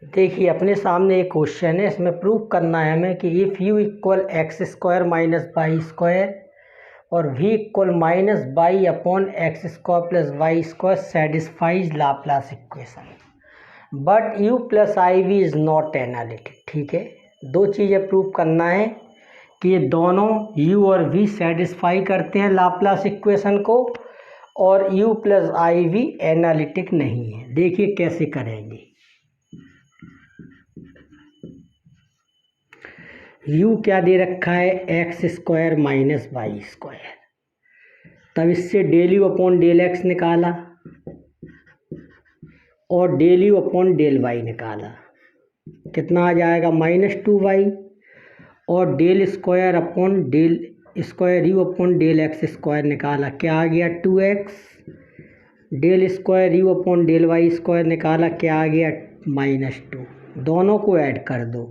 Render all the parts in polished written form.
देखिए अपने सामने एक क्वेश्चन है, इसमें प्रूव करना है हमें कि if you equal x square minus y square और v equal minus y upon x square plus y square satisfies Laplace equation but u plus i v is not analytic. ठीक है, दो चीज़ें प्रूव करना है कि ये दोनों u और v सेटिस्फाई करते हैं लाप्लास इक्वेशन को और u plus i v analytic नहीं है। देखिए कैसे करेंगे। u क्या दे रखा है, x square minus y square, तब इससे del u upon del x निकाला और del u upon del y निकाला, कितना आ जाएगा -2y और del square upon del square u upon del x square निकाला, क्या आ गया 2x, del square u upon del y square निकाला, क्या आ गया -2। दोनों को ऐड कर दो,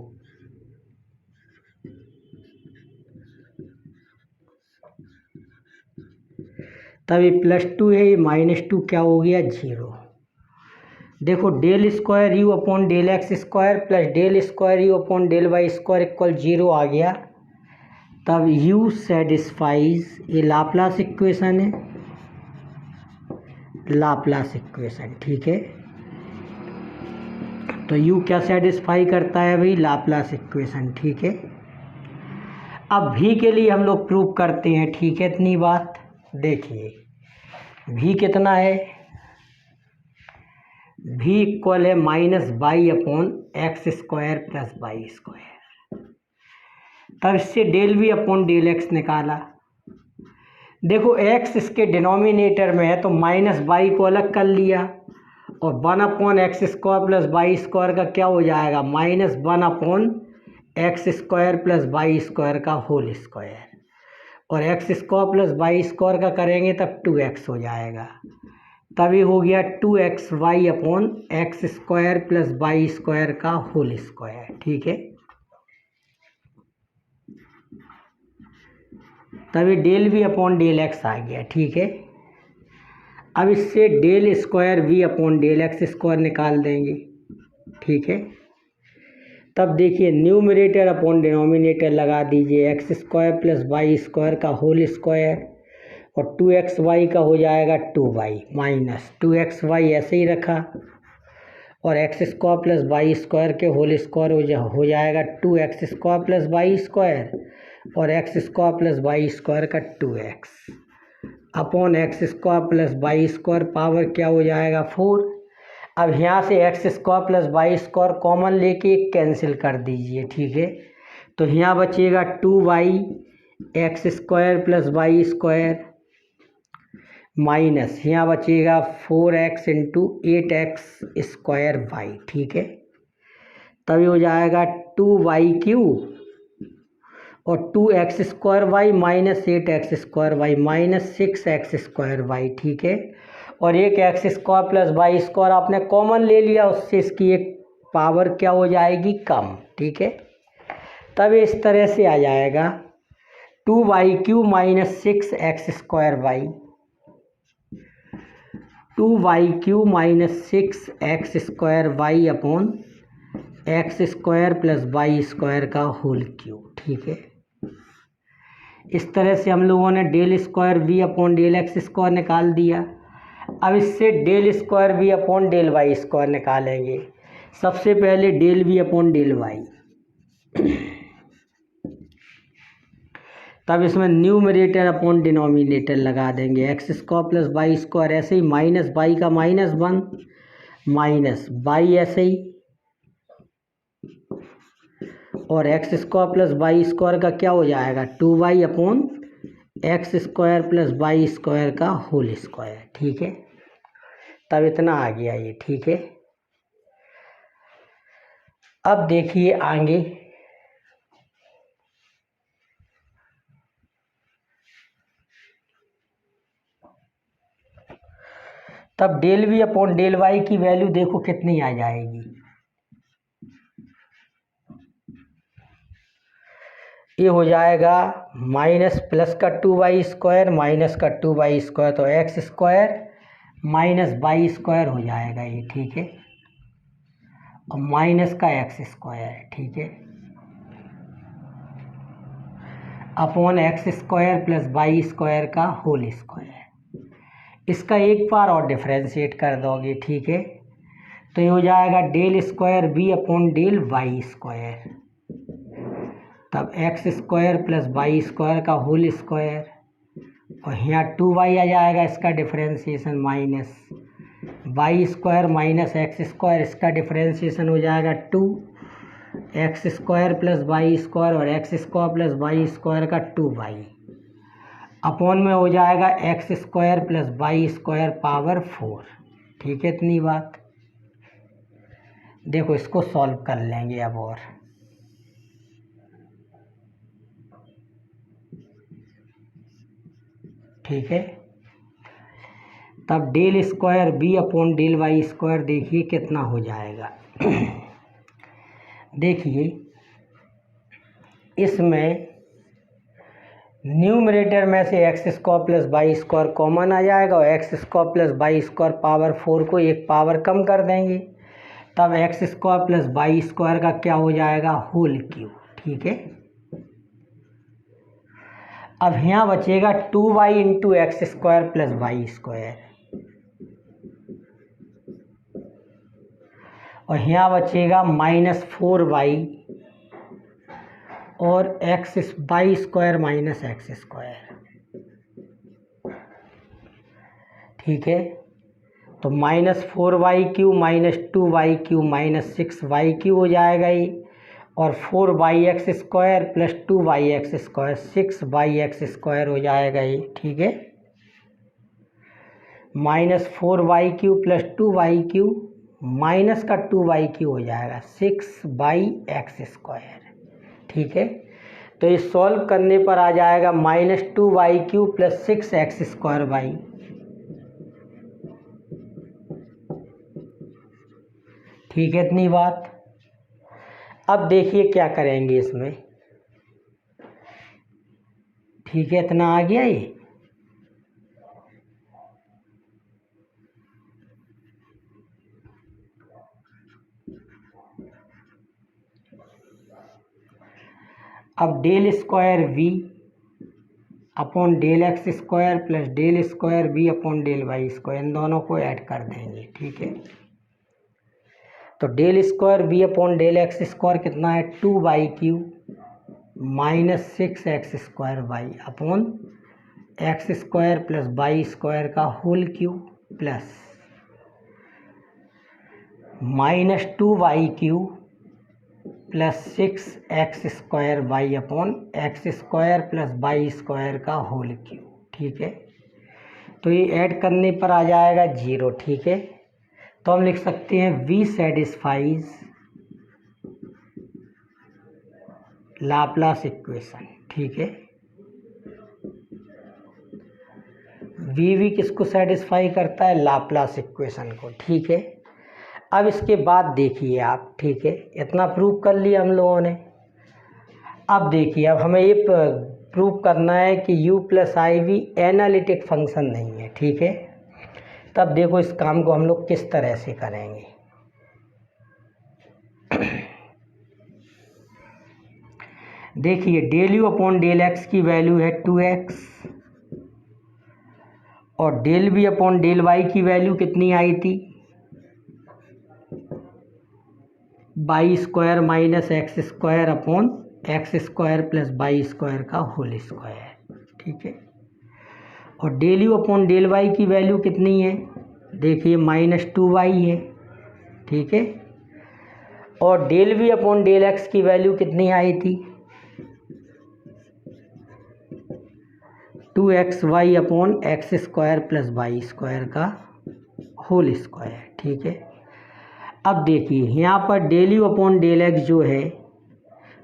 तब ये +2 है, ये -2 क्या हो गया 0। देखो del square u upon del x square plus del square u upon del y square equal 0 आ गया, तब u सेटिस्फाइज, ये लाप्लास इक्वेशन है, लाप्लास इक्वेशन। ठीक है, तो u क्या सेटिस्फाई करता है भाई, लाप्लास इक्वेशन। ठीक है, अब v के लिए हम लोग प्रूव करते हैं। ठीक है, इतनी बात। देखिए v कितना है, v इक्वल है -y upon x square plus y square, तब इससे del v upon del x निकाला। देखो x इसके डिनोमिनेटर में है तो -y को अलग कर लिया और 1 upon x square plus y square का क्या हो जाएगा, -1 upon x square plus y square का होल स्क्वायर, और x square plus y square का करेंगे तब 2x हो जाएगा, तभी हो गया 2xy upon x square plus y square का होल स्क्वायर। ठीक है, तभी del v upon del x आ गया। ठीक है, अब इससे del square v upon del x square निकाल देंगे। ठीक है, तब देखिए न्यूमरेटर अपॉन डिनोमिनेटर लगा दीजिए, x square plus y square का होल स्क्वायर और 2xy का हो जाएगा 2y माइनस 2xy ऐसे ही रखा और x square plus y square के होल स्क्वायर हो जाएगा 2x square plus y square और x square plus y square का 2x upon x square plus y square power क्या हो जाएगा 4। अब यहाँ से x square plus y square common लेके कैंसिल कर दीजिए। ठीक है, तो यहाँ बचेगा 2y x square plus y square minus यहाँ बचेगा 4x into 8x square y. ठीक है, तभी हो जाएगा 2y³ और 2x square y minus 8x square y minus 6x square y. ठीक है, और एक x square plus y square आपने कॉमन ले लिया, उससे इसकी एक पावर क्या हो जाएगी कम। ठीक है, तब इस तरह से आ जाएगा 2y³ minus 6x square y, 2y³ minus 6x square y upon x square plus y square का होल क्यूब। ठीक है, इस तरह से हम लोगों ने del square v upon del x square निकाल दिया। अब इससे del square v upon del y square निकालेंगे। सबसे पहले del v upon del y, तब इसमें न्यूमरेटर अपॉन डिनोमिनेटर लगा देंगे, x square plus y square ऐसे ही माइनस वाई का -1 माइनस वाई ऐसे ही और x square plus y square का क्या हो जाएगा 2y upon x square plus y square का होल स्क्वायर। ठीक है, तब इतना आ गया ये। ठीक है, अब देखिए आगे, तब del v upon del y की वैल्यू देखो कितनी आ जाएगी, ये हो जाएगा माइनस प्लस का 2y स्क्वायर माइनस का 2y स्क्वायर, तो x square minus y square हो जाएगा ये। ठीक है, और माइनस का एक्स स्क्वायर, ठीक है, upon x square plus y square का होल स्क्वायर। इसका एक बार और डिफ्रेंशिएट कर दोगे, ठीक है, तो ये हो जाएगा del square b upon del y square, तब x square plus y square का होल स्क्वायर, और यहाँ 2y आ जाएगा, इसका differentiation minus y square minus x square, इसका डिफ्रेंशिएशन हो जाएगा 2 x square plus y square, और x square plus y square का 2y, अपॉन में हो जाएगा x square plus y square power 4, ठीक है। इतनी बात। देखो इसको सॉल्व कर लेंगे अब, और ठीक है, तब del square b upon del y square देखिए कितना हो जाएगा। देखिए इसमें न्यूमरेटर में से x square plus y square common आ जाएगा, और x square plus y square power 4 को एक पावर कम कर देंगे, तब x square plus y square का क्या हो जाएगा, होल क्यूब, ठीक है। अब यहाँ बचेगा 2y into x square plus y square, और यहाँ बचेगा -4y और x y square minus x square, ठीक है। तो -4y cube minus 2y Q minus 6y cube हो जाएगा ये, और 4y square plus 2y square 6y square हो जाएगा ये, ठीक है। -4y Q plus 2y Q minus का 2y क्यू हो जाएगा 6y स्क्वायर, ठीक है। तो ये सॉल्व करने पर आ जाएगा -2y q plus 6x square y, ठीक है। इतनी बात। अब देखिए क्या करेंगे इसमें, ठीक है, इतना आ गया ये। अब del square v upon del x square plus del square v upon del y square, इन दोनों को ऐड कर देंगे, ठीक है। तो del square v upon del x square कितना है, 2y Q minus 6x square y upon x square plus y square का whole cube plus -2y q plus 6x square y upon x square plus y square का whole cube, ठीक है। तो ये add करने पर आ जाएगा 0, ठीक है। तो हम लिख सकते हैं v सेटिस्फाइज लाप्लास इक्वेशन, ठीक है। v किसको सेटिस्फाई करता है, लाप्लास इक्वेशन को, ठीक है। अब इसके बाद देखिए आप, ठीक है, इतना प्रूव कर लिया हम लोगों ने। अब देखिए, अब हमें ये प्रूव करना है कि u plus i v analytic function नहीं है, ठीक है। तब देखो इस काम को हम लोग किस तरह से करेंगे। देखिए del u upon del x की वैल्यू है 2x, और del v upon del y की वैल्यू कितनी आई थी, y square minus x square upon x square plus y square का होल स्क्वायर, ठीक है। और del u upon del y की वैल्यू कितनी है, देखिए -2y है, ठीक है। और del v upon del x की वैल्यू कितनी आई थी, 2xy upon x square plus y square का होल स्क्वायर, ठीक है। अब देखिए यहाँ पर del u upon del x जो है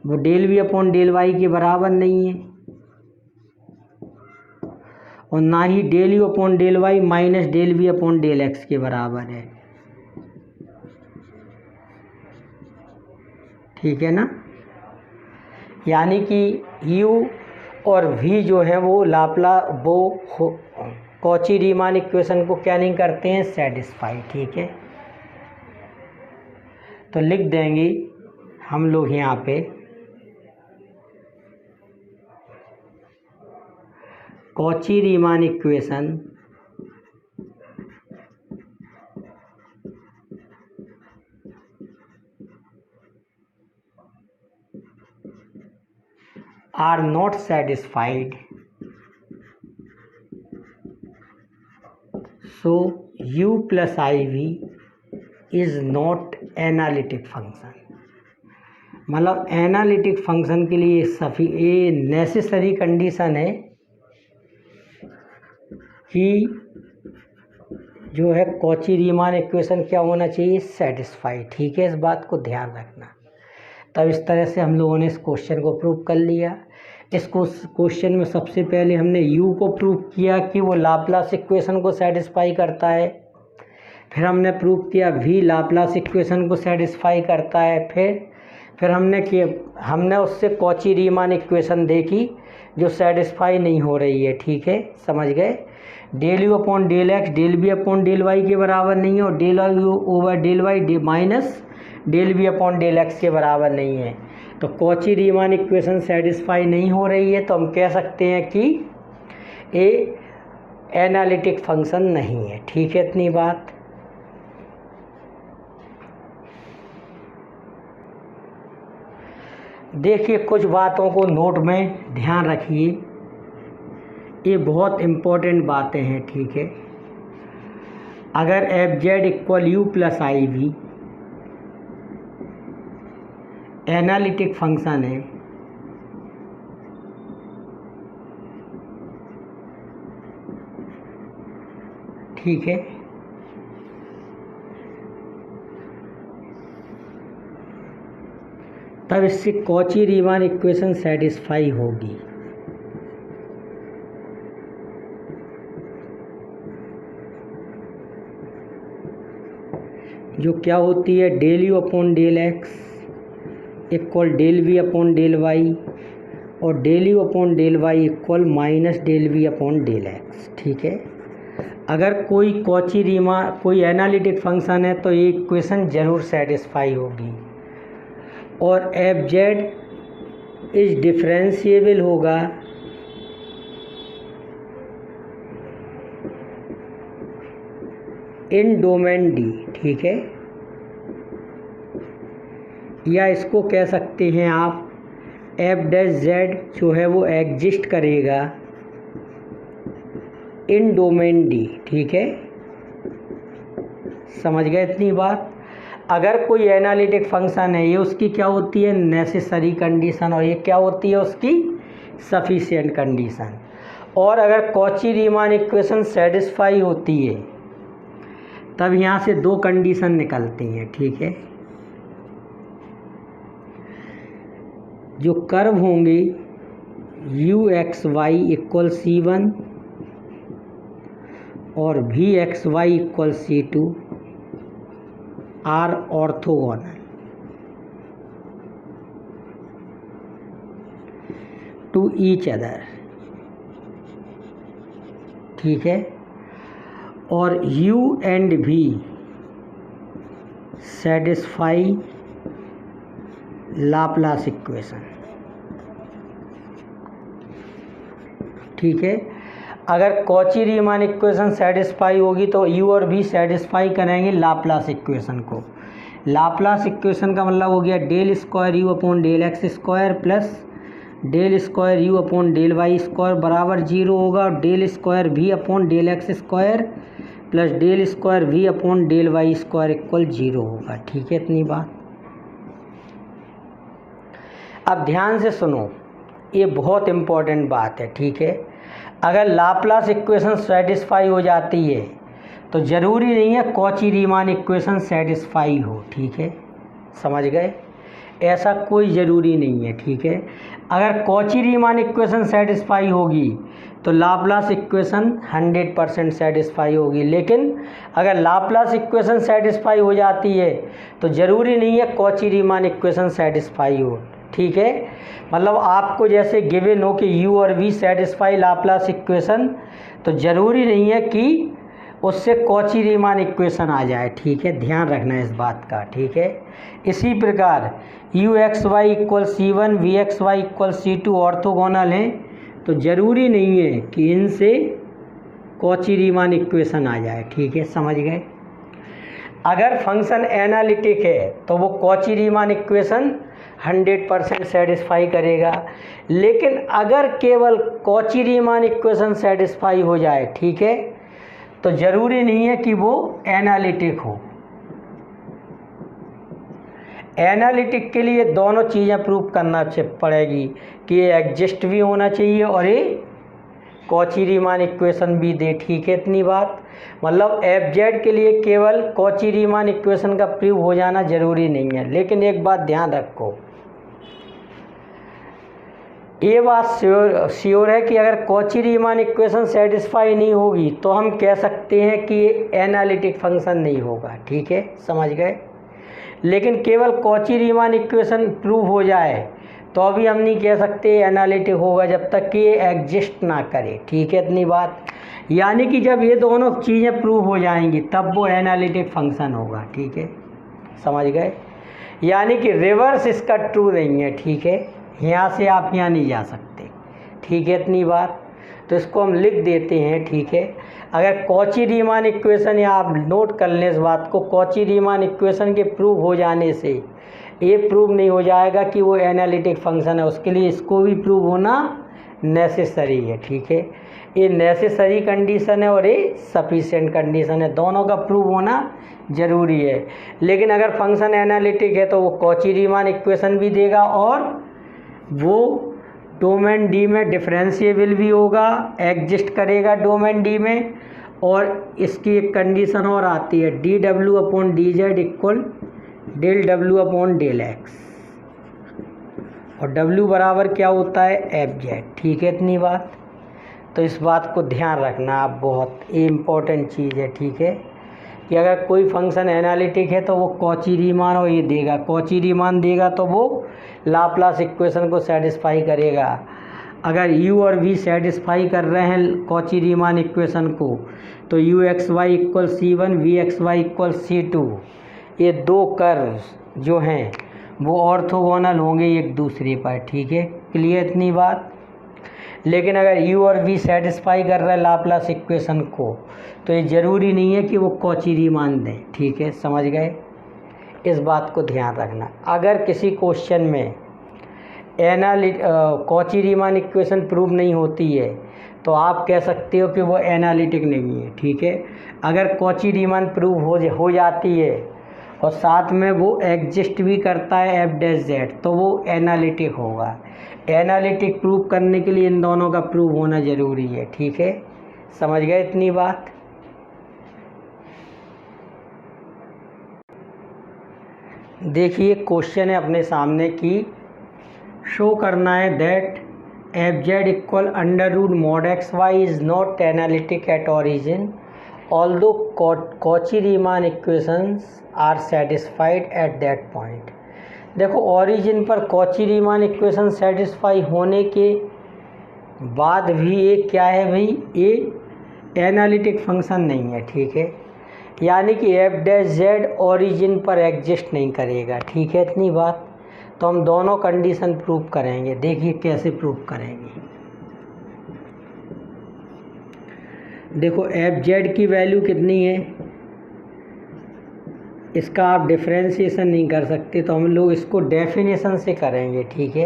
वो del v upon del y के बराबर नहीं है, और ना ही del u upon del y minus del v upon del x के बराबर है, ठीक है ना। यानी कि u और v जो है वो कॉची रीमान इक्वेशन को क्या नहीं करते हैं, सेटिस्फाई, ठीक है। तो लिख देंगे हम लोग यहाँ पे Cauchy-Riemann equation are not satisfied, so u plus iv is not analytic function। मतलब एनालिटिक फंक्शन के लिए ये नेसेसरी कंडीशन है कि जो है कॉची-रीमान इक्वेशन क्या होना चाहिए, सेटिस्फाई। ठीक है, इस बात को ध्यान रखना। तब इस तरह से हम लोगों ने इस क्वेश्चन को प्रूव कर लिया। इस क्वेश्चन में सबसे पहले हमने u को प्रूव किया कि वो लाप्लास इक्वेशन को सेटिस्फाई करता है। फिर हमने प्रूव किया v लाप्लास इक्वेशन को सेटिस्फाई करता है। फिर हमने उससे कॉची-रीमान इक्वेशन देखी जो सेटिस्फाई नहीं हो रही है। ठीक है, समझ गए। Del u upon del x del v upon del y के बराबर नहीं है और del u over del y minus del v upon del x के बराबर नहीं है। तो कॉची-रीमान इक्वेशन सेटिस्फाई नहीं हो रही है, तो हम कह सकते हैं कि ये एनालिटिक फंक्शन नहीं है। ठीक है, इतनी बात। देखिए, कुछ बातों को नोट में ध्यान रखिए, ये बहुत इम्पोर्टेंट बातें हैं। ठीक है, अगर f z equal u plus i v analytic function है, ठीक है, तब इससे कॉची-रीमान इक्वेशन सेटिस्फाई होगी। जो क्या होती है, del u upon del x equal del v upon del y और del u upon del y equal minus del v upon del x. ठीक है, अगर कोई कॉची-रीमान कोई एनालिटिक फंक्शन है तो ये इक्वेशन ज़रूर सेटिस्फाई होगी और एफ जेड इज डिफरेंशिएबल होगा इन डोमेन डी। ठीक है, या इसको कह सकते हैं आप एफ डैश जेड जो है वो एग्जिस्ट करेगा इन डोमेन डी। ठीक है, समझ गए इतनी बात। अगर कोई एनालिटिक फंक्शन है, ये उसकी क्या होती है, नेसेसरी कंडीशन, और ये क्या होती है, उसकी सफिशिएंट कंडीशन। और अगर कॉची-रीमान इक्वेशन सेटिस्फाई होती है तब यहाँ से दो कंडीशन निकलती हैं। ठीक है, जो कर्व होंगे you x y equal C1 और v x y equal C2 are orthogonal to each other. ठीक है, और u and v satisfy Laplace equation. ठीक है, अगर कॉची-रीमान इक्वेशन सेटिस्फाई होगी तो u और v सेटिस्फाई करेंगे लाप्लास इक्वेशन को। लाप्लास इक्वेशन का मतलब हो गया del square u upon del x square plus del square u upon del y square बराबर 0 होगा और del square v upon del x square plus del square v upon del y square equal 0 होगा। ठीक है, इतनी बात। अब ध्यान से सुनो, ये बहुत इम्पोर्टेंट बात है। ठीक है, अगर लाप्लास इक्वेशन सेटिस्फाई हो जाती है तो ज़रूरी नहीं है कॉची-रीमान इक्वेशन सेटिस्फाई हो। ठीक है, समझ गए, ऐसा कोई ज़रूरी नहीं है। ठीक है, अगर कॉची-रीमान इक्वेशन सेटिस्फाई होगी तो लाप्लास इक्वेशन 100% सेटिस्फाई होगी, लेकिन अगर लाप्लास इक्वेशन सेटिस्फाई हो जाती है तो ज़रूरी नहीं है कॉची-रीमान इक्वेशन सेटिस्फाई हो। ठीक है, मतलब आपको जैसे गिवन हो कि u और v सेटिस्फाई लाप्लास इक्वेशन, तो ज़रूरी नहीं है कि उससे कॉची रीमान इक्वेशन आ जाए, ठीक है, ध्यान रखना इस बात का, ठीक है। इसी प्रकार u x y equal C1 v x y equal C2 orthogonal हैं, तो ज़रूरी नहीं है कि इनसे कॉची रीमान इक्वेशन आ जाए, ठीक है, समझ गए। अगर फंक्शन एनालिटिक है तो वो कॉची रीमान इक्वेशन 100% सेटिस्फाई करेगा, लेकिन अगर केवल कॉची रीमान इक्वेशन सेटिस्फाई हो जाए, ठीक है, तो ज़रूरी नहीं है कि वो एनालिटिक हो। एनालिटिक के लिए दोनों चीज़ें प्रूव करना पड़ेगी कि ये एग्जिस्ट भी होना चाहिए और ये कॉची रीमान इक्वेशन भी दे, ठीक है, इतनी बात। मतलब एफ जेड के लिए केवल कॉची रीमान इक्वेशन का प्रूव हो जाना ज़रूरी नहीं है, लेकिन एक बात ध्यान रखो, ये बात श्योर है कि अगर कॉची रीमान इक्वेशन सेटिस्फाई नहीं होगी तो हम कह सकते हैं कि ये एनालिटिक फंक्शन नहीं होगा, ठीक है, समझ गए। लेकिन केवल कॉची रीमान इक्वेशन प्रूव हो जाए तो अभी हम नहीं कह सकते एनालिटिक होगा जब तक कि ये एग्जिस्ट ना करे, ठीक है, इतनी बात। यानी कि जब ये दोनों चीज़ें प्रूव हो जाएंगी तब वो एनालिटिक फंक्शन होगा, ठीक है, समझ गए। यानी कि रिवर्स इसका ट्रू नहीं है, ठीक है, यहाँ से आप यहाँ नहीं जा सकते, ठीक है, इतनी बात। तो इसको हम लिख देते हैं, ठीक है। अगर कॉची रीमान इक्वेशन, या आप नोट कर लें इस बात को, कॉची रीमान इक्वेशन के प्रूव हो जाने से ये प्रूव नहीं हो जाएगा कि वो एनालिटिक फंक्शन है, उसके लिए इसको भी प्रूव होना नेसेसरी है, ठीक है। ये नेसेसरी कंडीशन है और ये सफिशिएंट कंडीशन है, दोनों का प्रूव होना ज़रूरी है। लेकिन अगर फंक्शन एनालिटिक है तो वो कॉची रीमान इक्वेशन भी देगा और वो डोमेन डी में डिफरेंशिएबल भी होगा, एग्जिस्ट करेगा डोमेन डी में। और इसकी एक कंडीशन और आती है, D W upon D Z equal del W upon del x, और डब्ल्यू बराबर क्या होता है, एफ जेड, ठीक है, इतनी बात। तो इस बात को ध्यान रखना आप, बहुत इम्पोर्टेंट चीज़ है, ठीक है, कि अगर कोई फंक्शन एनालिटिक है तो वो कॉची रीमान और ये देगा, कॉची रीमान देगा तो वो लाप्लास इक्वेशन को सेटिस्फाई करेगा। अगर u और v सेटिस्फाई कर रहे हैं कॉची रीमान इक्वेशन को तो u x y equal C1 v x y equal C2, ये दो कर्व जो हैं वो ऑर्थोगोनल होंगे एक दूसरे पर, ठीक है, क्लियर इतनी बात। लेकिन अगर u और v सेटिस्फाई कर रहे हैं लाप्लास इक्वेशन को तो ये ज़रूरी नहीं है कि वो कॉची रीमान दें, ठीक है, समझ गए। इस बात को ध्यान रखना। अगर किसी क्वेश्चन में कॉची रीमान इक्वेशन प्रूव नहीं होती है तो आप कह सकते हो कि वो एनालिटिक नहीं है, ठीक है। अगर कॉची रीमान प्रूव हो जाती है और साथ में वो एग्जिस्ट भी करता है एफ डैश जेड तो वो एनालिटिक होगा। एनालिटिक प्रूव करने के लिए इन दोनों का प्रूव होना ज़रूरी है, ठीक है, समझ गए इतनी बात। देखिए क्वेश्चन है अपने सामने की शो करना है that f z equal under root mod x y is not analytic at origin although Cauchy Riemann equations are satisfied at that point. देखो ऑरिजिन पर कॉची रीमान इक्वेशन सेटिस्फाई होने के बाद भी ये क्या है भाई, ये एनालिटिक फंक्शन नहीं है, ठीक है। यानी कि एफ डैश जेड ऑरिजिन पर एग्जिस्ट नहीं करेगा, ठीक है, इतनी बात। तो हम दोनों कंडीशन प्रूव करेंगे, देखिए कैसे प्रूव करेंगे। देखो एफ जेड की वैल्यू कितनी है, इसका आप डिफरेंशिएशन नहीं कर सकते तो हम लोग इसको डेफिनेशन से करेंगे, ठीक है।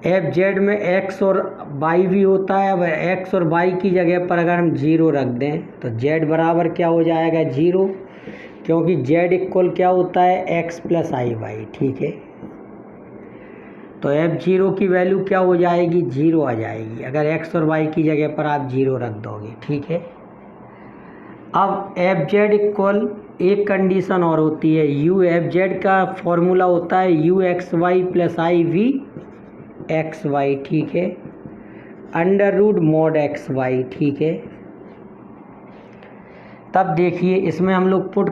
एफ जेड में एक्स और वाई भी होता है। अब एक्स और वाई की जगह पर अगर हम जीरो रख दें तो जेड बराबर क्या हो जाएगा, जीरो, क्योंकि जेड इक्वल क्या होता है, एक्स प्लस आई वाई, ठीक है। तो एफ जीरो की वैल्यू क्या हो जाएगी, जीरो आ जाएगी अगर एक्स और वाई की जगह पर आप जीरो रख दोगे, ठीक है। अब एफ जेड इक्वल एक कंडीशन और होती है, यू एफ जेड का फॉर्मूला होता है u x y plus i v x y, ठीक है, under root mod x y, ठीक है। तब देखिए इसमें हम लोग पुट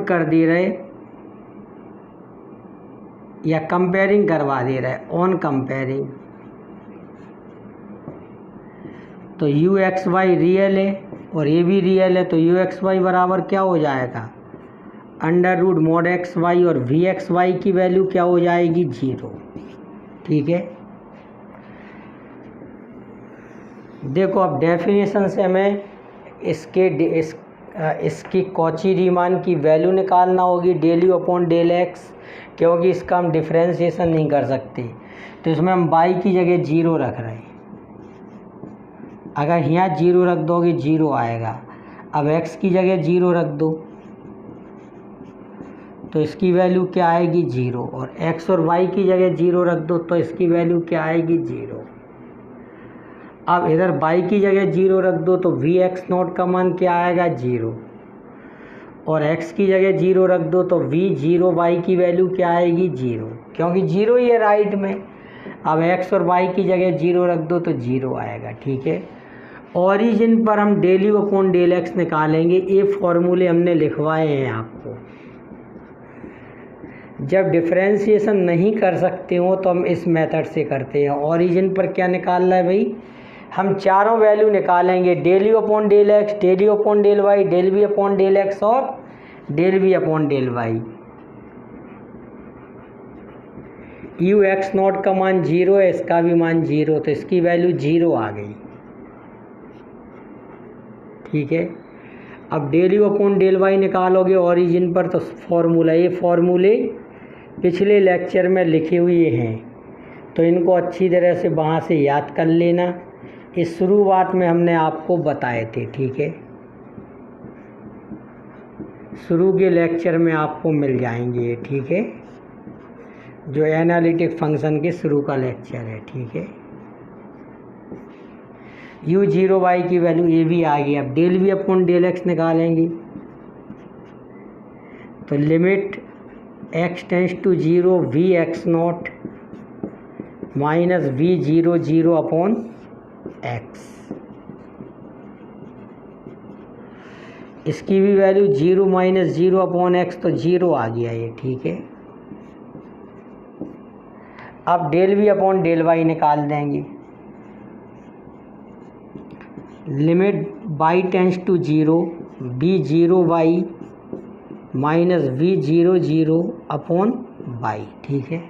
कर दे रहे या कंपेयरिंग करवा दे रहे, ऑन कंपेयरिंग तो यू एक्स वाई रियल है और ये भी रियल है, तो यू एक्स वाई बराबर क्या हो जाएगा, under root mod x y, और वी एक्स वाई की वैल्यू क्या हो जाएगी, 0। ठीक है, देखो अब डेफिनेशन से हमें इसकी कॉची रीमान की वैल्यू निकालना होगी, del u upon del x, क्योंकि इसका हम डिफ्रेंशिएशन नहीं कर सकते, तो इसमें हम बाई की जगह 0 रख रहे हैं। अगर यहाँ 0 रख दोगे 0 आएगा। अब x की जगह 0 रख दो तो इसकी वैल्यू क्या आएगी, 0, और x और y की जगह 0 रख दो तो इसकी वैल्यू क्या आएगी, 0। अब इधर y की जगह 0 रख दो तो वी एक्स नॉट का मान क्या आएगा, 0, और x की जगह 0 रख दो तो वी 0 y की वैल्यू क्या आएगी, 0, क्योंकि 0 ही है राइट में। अब x और y की जगह 0 रख दो तो 0 आएगा। ठीक है, ओरिजिन पर हम del u upon del x निकालेंगे। ये फॉर्मूले हमने लिखवाए हैं आपको। जब डिफ्रेंशिएशन नहीं कर सकते हो तो हम इस मेथड से करते हैं। ओरिजिन पर क्या निकालना है भाई, हम चारों वैल्यू निकालेंगे, del u upon del x, del u upon del y, del v upon del x और del v upon del y. U x not का मान 0 है, इसका भी मान 0, तो इसकी वैल्यू 0 आ गई। ठीक है, अब del u upon del y निकालोगे ओरिजिन पर तो फॉर्मूला, ये फॉर्मूले पिछले लेक्चर में लिखे हुए हैं, तो इनको अच्छी तरह से वहाँ से याद कर लेना। इस शुरुआत में हमने आपको बताए थे। ठीक है, शुरू के लेक्चर में आपको मिल जाएंगे। ठीक है, जो एनालिटिक फंक्शन के शुरू का लेक्चर है। ठीक है, यू 0 वाई की वैल्यू ये भी आ गई। अब del v upon del x निकालेंगे तो limit x tends to 0 v x naught minus v 0 0 upon x, इसकी भी वैल्यू 0 माइनस 0 अपॉन एक्स, तो 0 आ गया ये। ठीक है, अब del v upon del y निकाल देंगे। Limit y tends to 0 v 0 y minus v 0 0 upon y. ठीक है,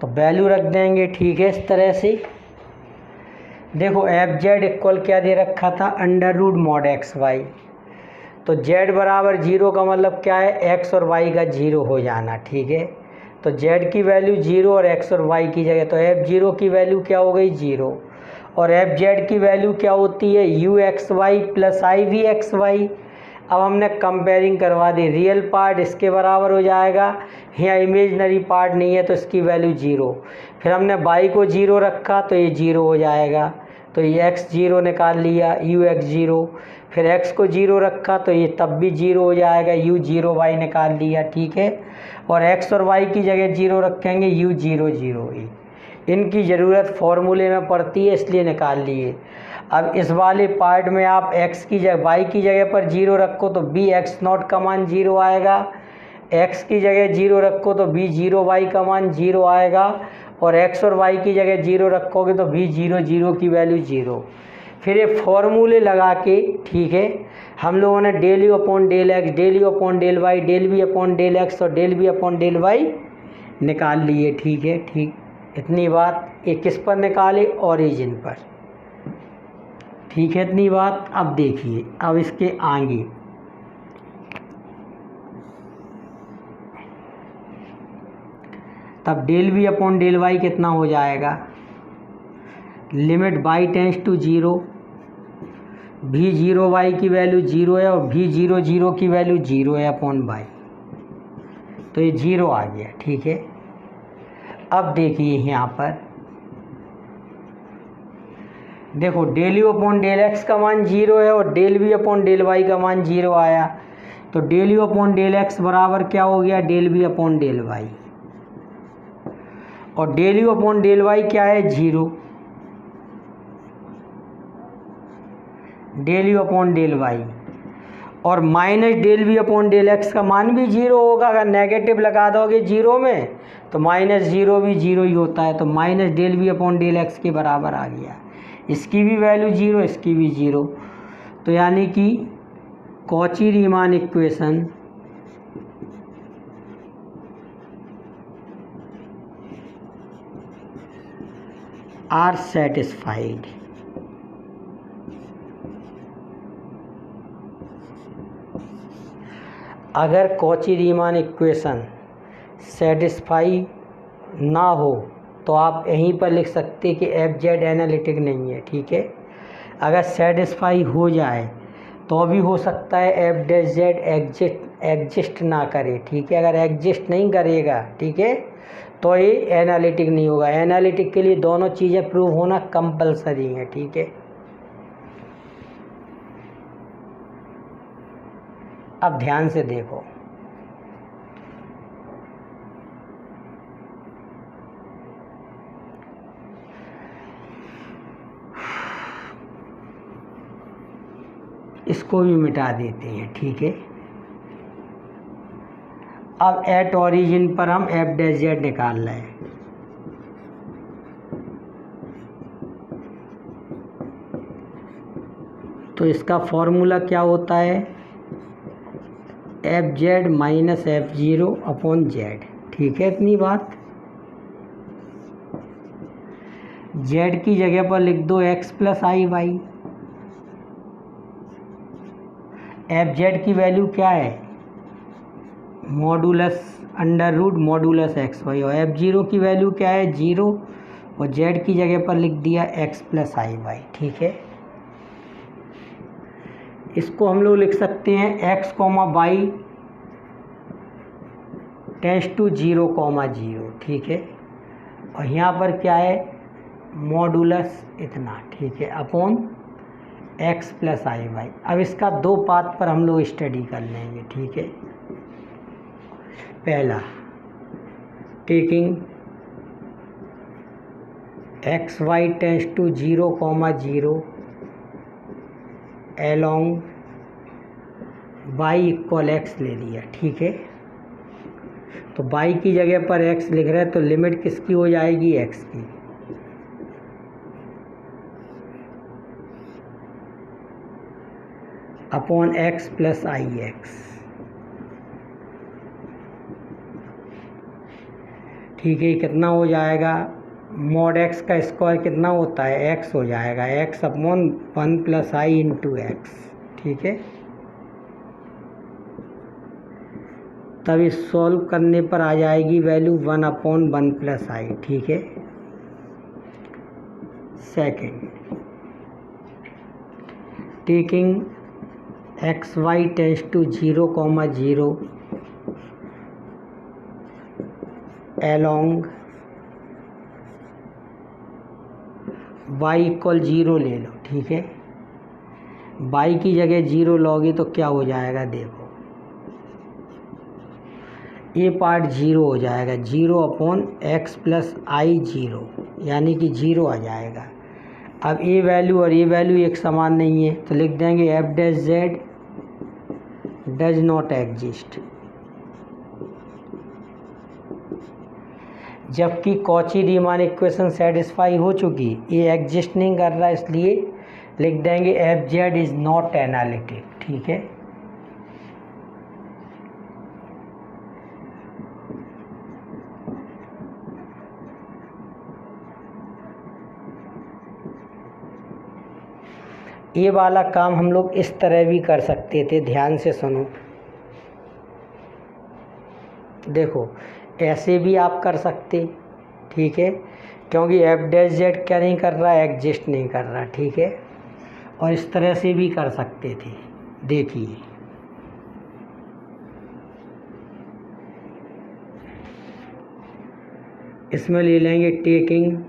तो वैल्यू रख देंगे। ठीक है, इस तरह से देखो एफ जेड इक्वल क्या दे रखा था, under root mod x y, तो z बराबर 0 का मतलब क्या है, x और y का 0 हो जाना। ठीक है, तो z की वैल्यू 0 और x और y की जगह, तो f0 की वैल्यू क्या हो गई, 0, और fz की वैल्यू क्या होती है, u x y plus i v x y. अब हमने कंपेयरिंग करवा दी, रियल पार्ट इसके बराबर हो जाएगा, यहाँ इमेजनरी पार्ट नहीं है तो इसकी वैल्यू 0, फिर हमने y को 0 रखा तो ये 0 हो जाएगा, तो ये x 0 निकाल लिया, u x 0, फिर x को 0 रखा तो ये तब भी 0 हो जाएगा, u 0 y निकाल लिया। ठीक है, और x और y की जगह 0 रखेंगे, u 0 0 ही, इनकी ज़रूरत फॉर्मूले में पड़ती है इसलिए निकाल लिए। अब इस वाले पार्ट में आप x की जगह y की जगह पर 0 रखो तो b एक्स नॉट का मान 0 आएगा, x की जगह 0 रखो तो b 0 y का मान 0 आएगा, और x और y की जगह 0 रखोगे तो b 0 0 की वैल्यू 0। फिर ये फॉर्मूले लगा के, ठीक है, हम लोगों ने del u upon del x, del u upon del y, del v upon del x और del v upon del y निकाल लिए। ठीक है, ठीक, इतनी बात। ये किस पर निकाले, ओरिजिन पर। ठीक है, इतनी बात। अब देखिए, अब इसके आगे तब del v upon del y कितना हो जाएगा, लिमिट बाई टेंस टू 0 भी 0 वाई की वैल्यू 0 है और भी 0 0 की वैल्यू 0 है अपॉन वाई, तो ये 0 आ गया। ठीक है, अब देखिए यहाँ पर देखो del u upon del x का मान 0 है और del v upon del y का मान 0 आया, तो del u upon del x बराबर क्या हो गया, del v upon del y, और del u upon del y क्या है, 0, del u upon del y, और minus del v upon del x का मान भी जीरो होगा। अगर नेगेटिव लगा दोगे जीरो में तो माइनस जीरो भी जीरो ही होता है, तो minus del v upon del x के बराबर आ गया। इसकी भी वैल्यू जीरो, इसकी भी जीरो, तो यानी कि Cauchy Riemann equation are satisfied. अगर कॉची रीमान इक्वेशन सेटिस्फाई ना हो तो आप यहीं पर लिख सकते कि एफ जेड एनालिटिक नहीं है, ठीक है। अगर सेटिस्फाई हो जाए तो भी हो सकता है एफ डैश जेड एग्जिस्ट ना करे, ठीक है। अगर एग्जिस्ट नहीं करेगा, ठीक है, तो ये एनालिटिक नहीं होगा। एनालिटिक के लिए दोनों चीज़ें प्रूव होना कंपलसरी है, ठीक है। अब ध्यान से देखो, इसको भी मिटा देते हैं, ठीक है। अब एट ओरिजिन पर हम एफ डैश जेड निकाल रहे हैं। तो इसका फॉर्मूला क्या होता है, F Z minus F zero upon Z, ठीक है। इतनी बात। जेड की जगह पर लिख दो x plus i y. F z की वैल्यू क्या है, modulus under root modulus x y, और एफ जीरो की वैल्यू क्या है, जीरो, और जेड की जगह पर लिख दिया एक्स प्लस आई वाई, ठीक है। इसको हम लोग लिख सकते हैं x comma y tends to zero comma zero, ठीक है। और यहाँ पर क्या है, मॉडुलस इतना, ठीक है, upon x plus i Y. अब इसका दो पाथ पर हम लोग स्टडी कर लेंगे, ठीक है। पहला, taking x y tends to zero comma zero along y equal x ले लिया, ठीक है। तो वाई की जगह पर एक्स लिख रहे हैं, तो लिमिट किसकी हो जाएगी, एक्स की। अपॉन एक्स प्लस आई एक्स, ठीक है। कितना हो जाएगा, मॉड एक्स का स्क्वायर कितना होता है, एक्स हो जाएगा, x upon one plus i into x, ठीक है। तब इस सॉल्व करने पर आ जाएगी value one upon one plus i, ठीक है। Second, taking x y tends to zero comma zero along y equal zero ले लो, ठीक है। वाई की जगह जीरो लोगे तो क्या हो जाएगा, देखो ये पार्ट जीरो हो जाएगा, जीरो अपॉन एक्स प्लस आई जीरो, यानी कि जीरो आ जाएगा। अब ये वैल्यू और ये वैल्यू एक समान नहीं है, तो लिख देंगे f dash z does not exist. जबकि कॉची रीमान इक्वेशन सेटिस्फाई हो चुकी, ये एग्जिस्ट नहीं कर रहा, इसलिए लिख देंगे F z is not analytic, ठीक है। ये वाला काम हम लोग इस तरह भी कर सकते थे, ध्यान से सुनो। देखो ऐसे भी आप कर सकते, ठीक है, क्योंकि एफ डैश जेड क्या नहीं कर रहा, एग्जिस्ट नहीं कर रहा, ठीक है। और इस तरह से भी कर सकते थे, देखिए इसमें ले लेंगे taking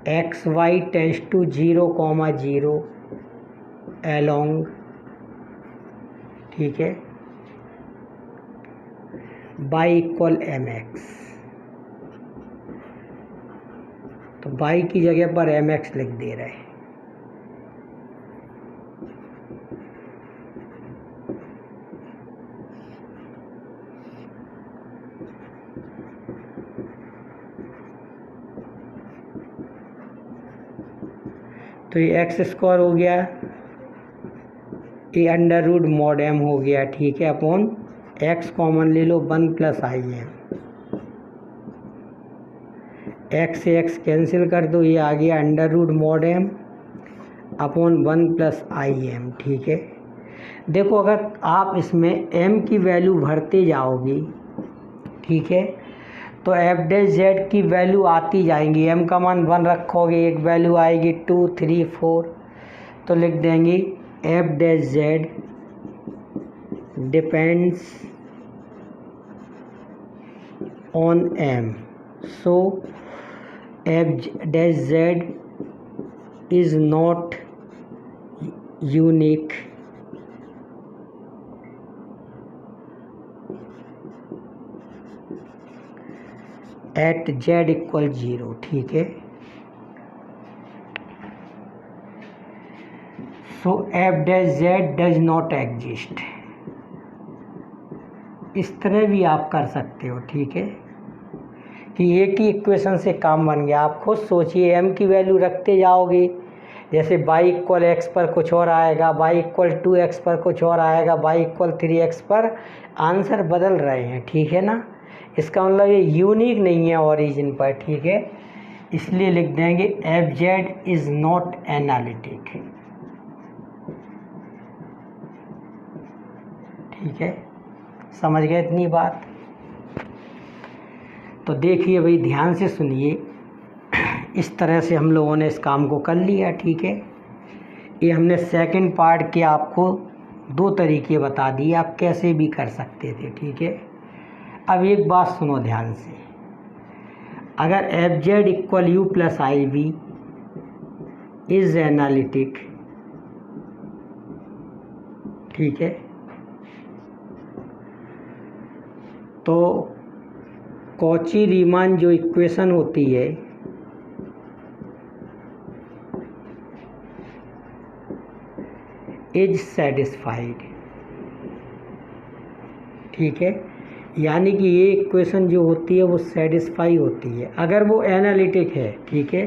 x y tends to zero comma zero along, ठीक है, बाई इक्वल एम एक्स। तो बाई की जगह पर एम एक्स लिख दे रहे हैं, तो ये एक्स स्क्वायर हो गया, ये अंडर रूट मॉड एम हो गया, ठीक है, अपॉन एक्स कॉमन ले लो 1 प्लस आई एम, एक्स से एक्स कैंसिल कर दो, ये आ गया under root mod m upon 1 plus i m, ठीक है। देखो अगर आप इसमें m की वैल्यू भरते जाओगी, ठीक है, तो एफ डैश जेड की वैल्यू आती जाएंगी, m का मान 1 रखोगे एक वैल्यू आएगी 2 3 4, तो लिख देंगे f dash z depends on m, so f dash z is not unique at z equal 0, ठीक है। So f dash z does not exist, इस तरह भी आप कर सकते हो, ठीक है, कि एक ही इक्वेशन से काम बन गया। आप खुद सोचिए, m की वैल्यू रखते जाओगे, जैसे y इक्वल एक्स पर कुछ और आएगा, y इक्वल 2x पर कुछ और आएगा, y इक्वल 3x पर, आंसर बदल रहे हैं, ठीक है ना। इसका मतलब ये यूनिक नहीं है ओरिजिन पर, ठीक है, इसलिए लिख देंगे F Z is not analytic, ठीक है, समझ गए इतनी बात। तो देखिए भाई, ध्यान से सुनिए, इस तरह से हम लोगों ने इस काम को कर लिया, ठीक है। ये हमने सेकंड पार्ट के आपको 2 तरीके बता दिए, आप कैसे भी कर सकते थे, ठीक है। अब एक बात सुनो ध्यान से, अगर f z equal u plus i v is analytic, ठीक है, तो कॉची रीमान जो इक्वेशन होती है इज सेटिस्फाइड, ठीक है, यानी कि ये इक्वेशन जो होती है वो सेटिस्फाई होती है अगर वो एनालिटिक है, ठीक है।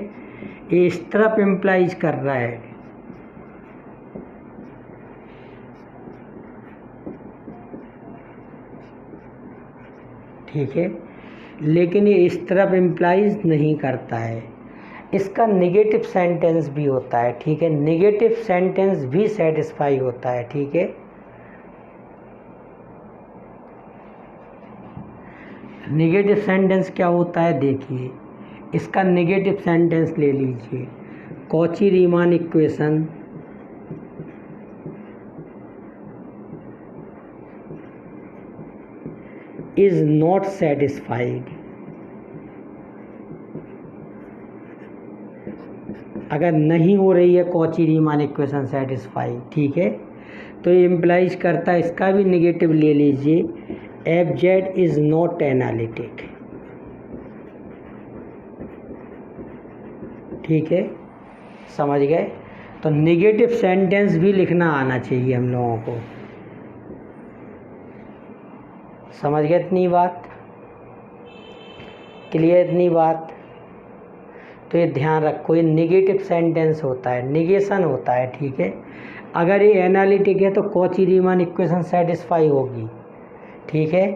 ये इस तरफ इम्प्लाइज कर रहा है, ठीक है, लेकिन ये इस तरफ इम्प्लाइज नहीं करता है। इसका नेगेटिव सेंटेंस भी होता है, ठीक है, नेगेटिव सेंटेंस भी सेटिस्फाई होता है, ठीक है। नेगेटिव सेंटेंस क्या होता है, देखिए, इसका नेगेटिव सेंटेंस ले लीजिए, Cauchy Riemann equation is not satisfied, अगर नहीं हो रही है कॉची रीमान इक्वेशन सेटिस्फाई, ठीक है, तो ये इम्प्लाइज करता है, इसका भी नेगेटिव ले लीजिए, F z is not analytic, ठीक है, समझ गए। तो नेगेटिव सेंटेंस भी लिखना आना चाहिए हम लोगों को, समझ गए इतनी बात, क्लियर इतनी बात। तो ये ध्यान रखो, ये नेगेटिव सेंटेंस होता है, निगेशन होता है, ठीक है। अगर ये एनालिटिक है तो कॉची रीमान इक्वेशन सेटिस्फाई होगी, ठीक है।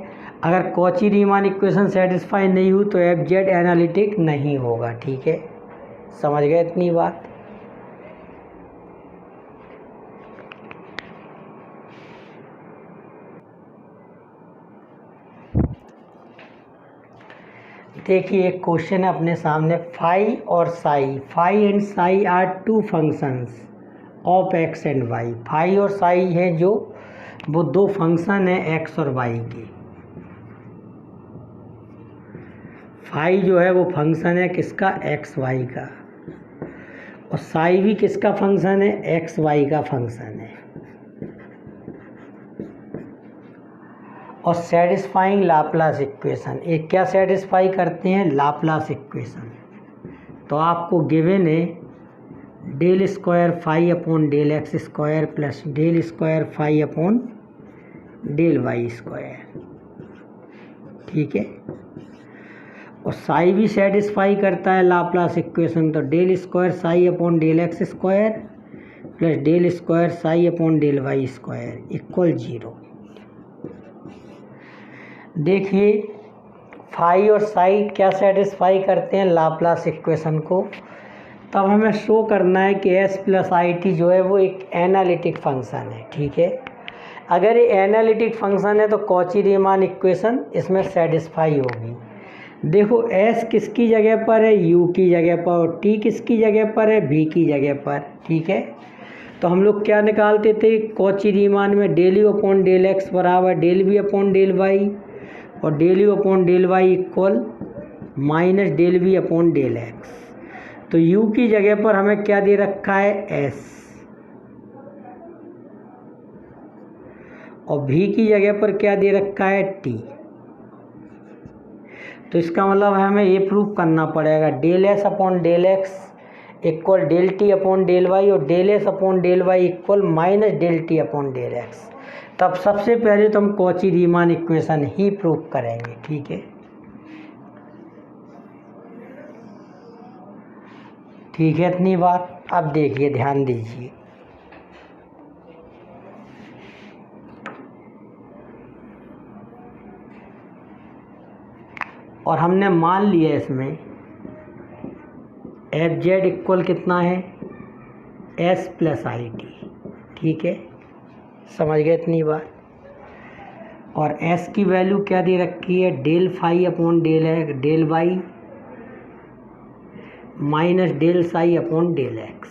अगर कॉची रीमान इक्वेशन सेटिस्फाई नहीं हुई तो एफ जेड एनालिटिक नहीं होगा, ठीक है, समझ गए इतनी बात। देखिए एक क्वेश्चन है अपने सामने, फाई और psi, phi and psi are 2 functions of x and y. Phi और साई हैं जो वो 2 फंक्शन हैं एक्स और वाई के। फाई जो है वो फंक्शन है किसका, एक्स वाई का, और साई भी किसका फंक्शन है, एक्स वाई का फंक्शन है। और सेटिस्फाइंग लाप्लास इक्वेशन, एक क्या सेटिस्फाई करते हैं, लाप्लास इक्वेशन। तो आपको गिवन है del square phi upon del x square plus del square phi upon del y square, ठीक है। और साई भी सेटिस्फाई करता है लाप्लास इक्वेशन, तो del square psi upon del x square plus del square psi upon del y square equal 0। देखिए phi और साई क्या सेटिस्फाई करते हैं लाप्लास इक्वेशन को। तब हमें शो करना है कि एस प्लस आई टी जो है वो एक एनालिटिक फंक्शन है, ठीक है। अगर ये एनालिटिक फंक्शन है तो कॉची रीमान इक्वेशन इसमें सेटिस्फाई होगी। देखो एस किसकी जगह पर है, यू की जगह पर, और टी किसकी जगह पर है, भी की जगह पर, ठीक है। तो हम लोग क्या निकालते थे कॉची रीमान में, del u upon del x बराबर del v upon del y, और del u upon del y equal minus del v upon del x. तो u की जगह पर हमें क्या दे रखा है s, और v की जगह पर क्या दे रखा है t। तो इसका मतलब हमें ये प्रूव करना पड़ेगा del s upon del x equal del t upon del y, और del s upon del y equal minus del t upon del x. तब सबसे पहले तो हम कॉची रीमान इक्वेशन ही प्रूव करेंगे, ठीक है। ठीक है इतनी बात। अब देखिए ध्यान दीजिए, और हमने मान लिया इसमें एफ जेड इक्वल कितना है एस प्लस आई टी, ठीक है, समझ गए इतनी बात। और एस की वैल्यू क्या दे रखी है del phi upon del y minus del psi upon del x,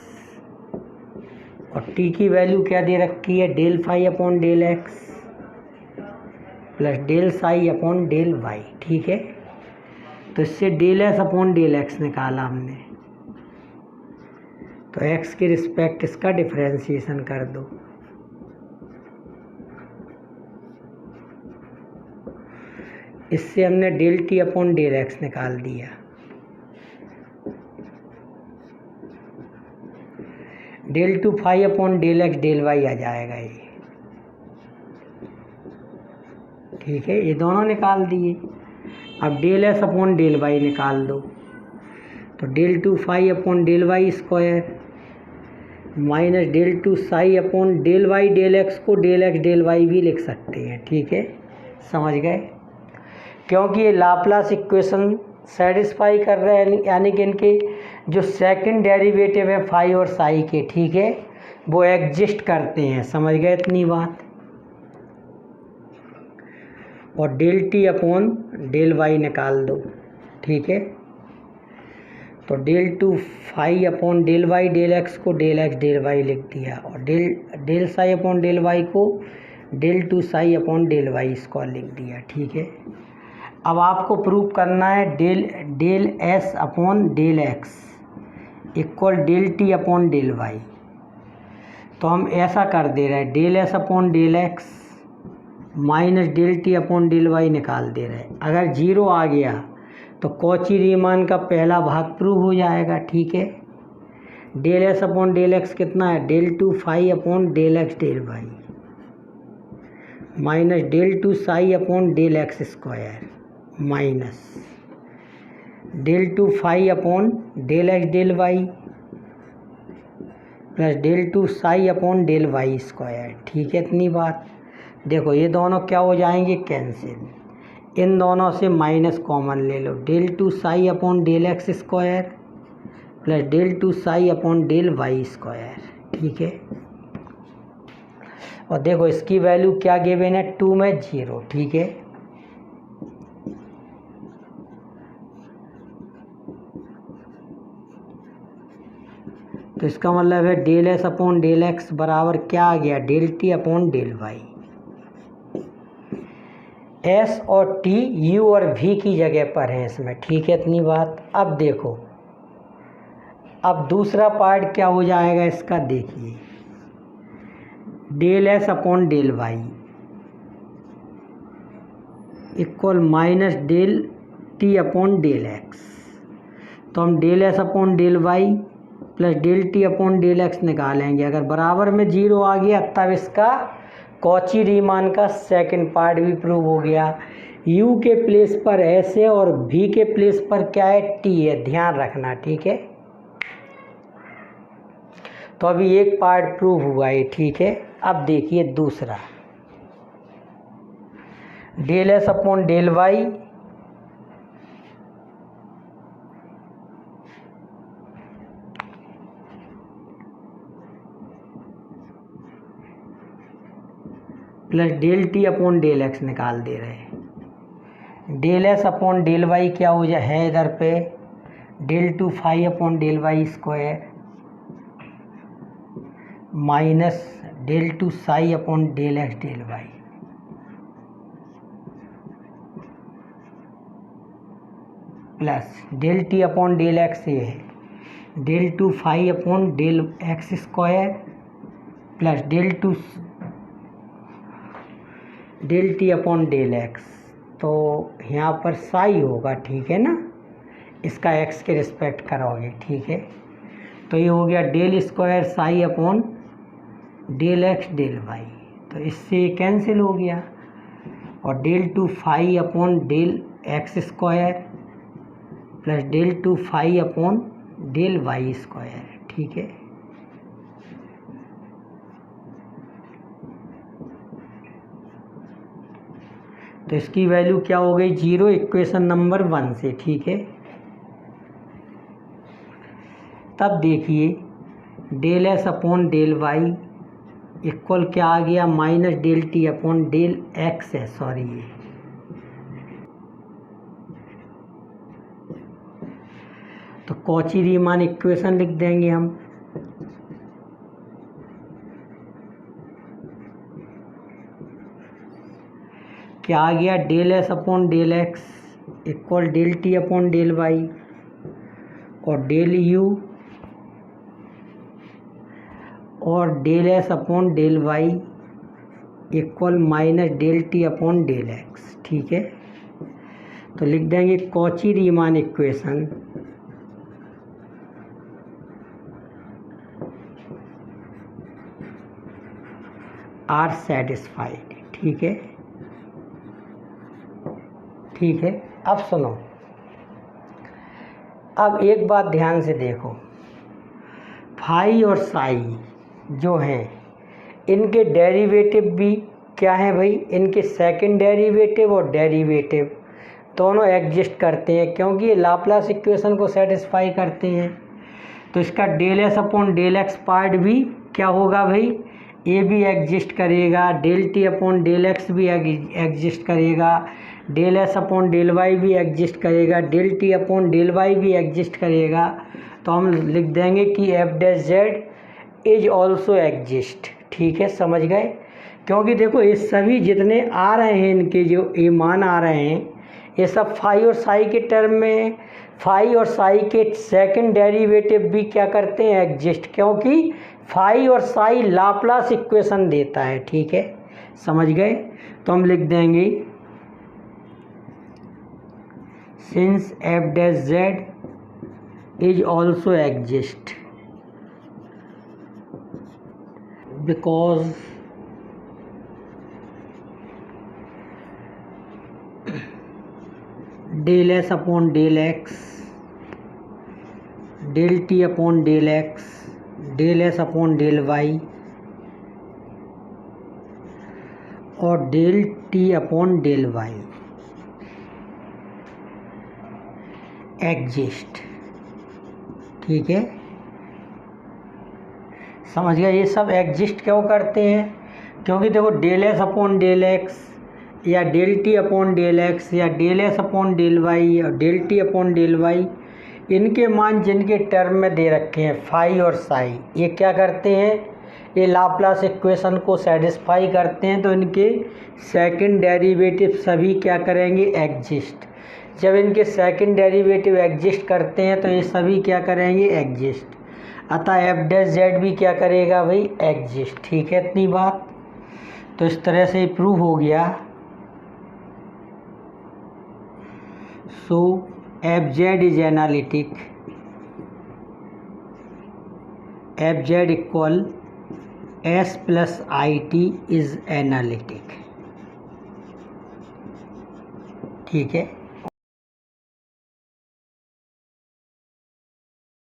और टी की वैल्यू क्या दे रखी है del phi upon del x plus del psi upon del y, ठीक है। तो इससे del s upon del x निकाला हमने, तो एक्स के रिस्पेक्ट इसका डिफरेंशिएशन कर दो। इससे हमने del t upon del x निकाल दिया। Del two phi upon del x del y आ जाएगा ये, ठीक है। ये दोनों निकाल दिए। अब del s upon del y निकाल दो, तो del two phi upon del y square minus del two psi upon del y del x को डेल एक्स डेल वाई भी लिख सकते हैं, ठीक है, समझ गए। क्योंकि ये लाप्लास इक्वेशन सेटिस्फाई कर रहे हैं, यानी कि इनके जो सेकंड डेरिवेटिव है फाई और साई के, ठीक है, वो एग्जिस्ट करते हैं, समझ गए इतनी बात। और del t upon del y निकाल दो, ठीक है। तो del two phi upon del y del x को डेल एक्स डेल वाई लिख दिया, और del psi upon del y को del two psi upon del y square लिख दिया, ठीक है। अब आपको प्रूव करना है del s upon del x equal del t upon del y. तो हम ऐसा कर दे रहे हैं del s upon del x minus del t upon del y निकाल दे रहे हैं। अगर 0 आ गया तो कॉची रीमान का पहला भाग प्रूव हो जाएगा, ठीक है। Del s upon del x कितना है del two phi upon del x del y minus del two psi upon del x square minus del two phi upon del x del y plus del two psi upon del y square, ठीक है इतनी बात। देखो ये दोनों क्या हो जाएंगे कैंसिल, इन दोनों से माइनस कॉमन ले लो, del two psi upon del x square plus del two psi upon del y square, ठीक है। और देखो इसकी वैल्यू क्या गिवन है 2 में 0, ठीक है। तो इसका मतलब है del s upon del x बराबर क्या आ गया del t upon del y. S और टी यू और वी की जगह पर है इसमें, ठीक है इतनी बात। अब देखो अब दूसरा पार्ट क्या हो जाएगा इसका, देखिए del s upon del y equal minus del t upon del x. तो हम del s upon del y plus del t upon del x निकालेंगे। अगर बराबर में 0 आ गया तब इसका कॉची रीमान का सेकंड पार्ट भी प्रूव हो गया। u के प्लेस पर s है और v के प्लेस पर क्या है, t है, ध्यान रखना, ठीक है। तो अभी एक पार्ट प्रूव हुआ है, ठीक है। अब देखिए दूसरा, del s upon del y plus del t upon del x निकाल दे रहे हैं। Del s upon del y क्या हो जाए है इधर पे, del two phi upon del y square minus del two psi upon del x del y plus del t upon del x ये है, del two phi upon del x square plus del t upon del x. तो यहाँ पर साई होगा, ठीक है ना, इसका एक्स के रिस्पेक्ट करोगे, ठीक है। तो ये हो गया del square psi upon del x del y, तो इससे कैंसिल हो गया, और del two phi upon del x square plus del two phi upon del y square, ठीक है। तो इसकी वैल्यू क्या हो गई, 0, इक्वेशन नंबर 1 से, ठीक है। तब देखिए del s upon del y equal क्या आ गया, minus del t upon del x है, सॉरी ये, तो कॉची रीमान इक्वेशन लिख देंगे हम। क्या आ गया, del s upon del x equal del t upon del y और डेल यू और del s upon del y equal minus del t upon del x, ठीक है। तो लिख देंगे Cauchy Riemann equation are satisfied, ठीक है, ठीक है। अब सुनो, अब एक बात ध्यान से देखो, फाई और साई जो हैं इनके डेरिवेटिव भी क्या है भाई, इनके सेकंड डेरिवेटिव और डेरिवेटिव दोनों एग्जिस्ट करते हैं, क्योंकि ये लाप्लास इक्वेशन को सेटिस्फाई करते हैं। तो इसका del s upon del x part भी क्या होगा भाई, ये भी एग्जिस्ट करेगा, del t upon del x भी एग्जिस्ट करेगा, del s upon del y भी एग्जिस्ट करेगा, del t upon del y भी एग्जिस्ट करेगा। तो हम लिख देंगे कि f dash z is also exist, ठीक है, समझ गए। क्योंकि देखो ये सभी जितने आ रहे हैं, इनके जो ये मान आ रहे हैं, ये सब फाई और साई के टर्म में, फाई और साई के सेकंड डेरिवेटिव भी क्या करते हैं, एग्जिस्ट, क्योंकि फाई और साई लाप्लास इक्वेशन देता है, ठीक है, समझ गए। तो हम लिख देंगे since f dash z is also exist because del s upon del x, del t upon del x, del s upon del y और del t upon del y exist, ठीक है, समझ गया। ये सब एग्जिस्ट क्यों करते हैं, क्योंकि देखो del s upon del x या del t upon del x या del s upon del y और del t upon del y, इनके मान जिनके टर्म में दे रखे हैं फाई और साई, ये क्या करते हैं, ये लाप्लास इक्वेशन को सेटिस्फाई करते हैं। तो इनके सेकंड डेरिवेटिव सभी क्या करेंगे, एग्जिस्ट। जब इनके सेकंड डेरिवेटिव एग्जिस्ट करते हैं तो ये सभी क्या करेंगे, एग्जिस्ट। अतः एफ डैश जेड भी क्या करेगा भाई, एग्जिस्ट, ठीक है, इतनी बात। तो इस तरह से प्रूव हो गया। So f z is analytic, f z equal s plus i t is analytic. ठीक है।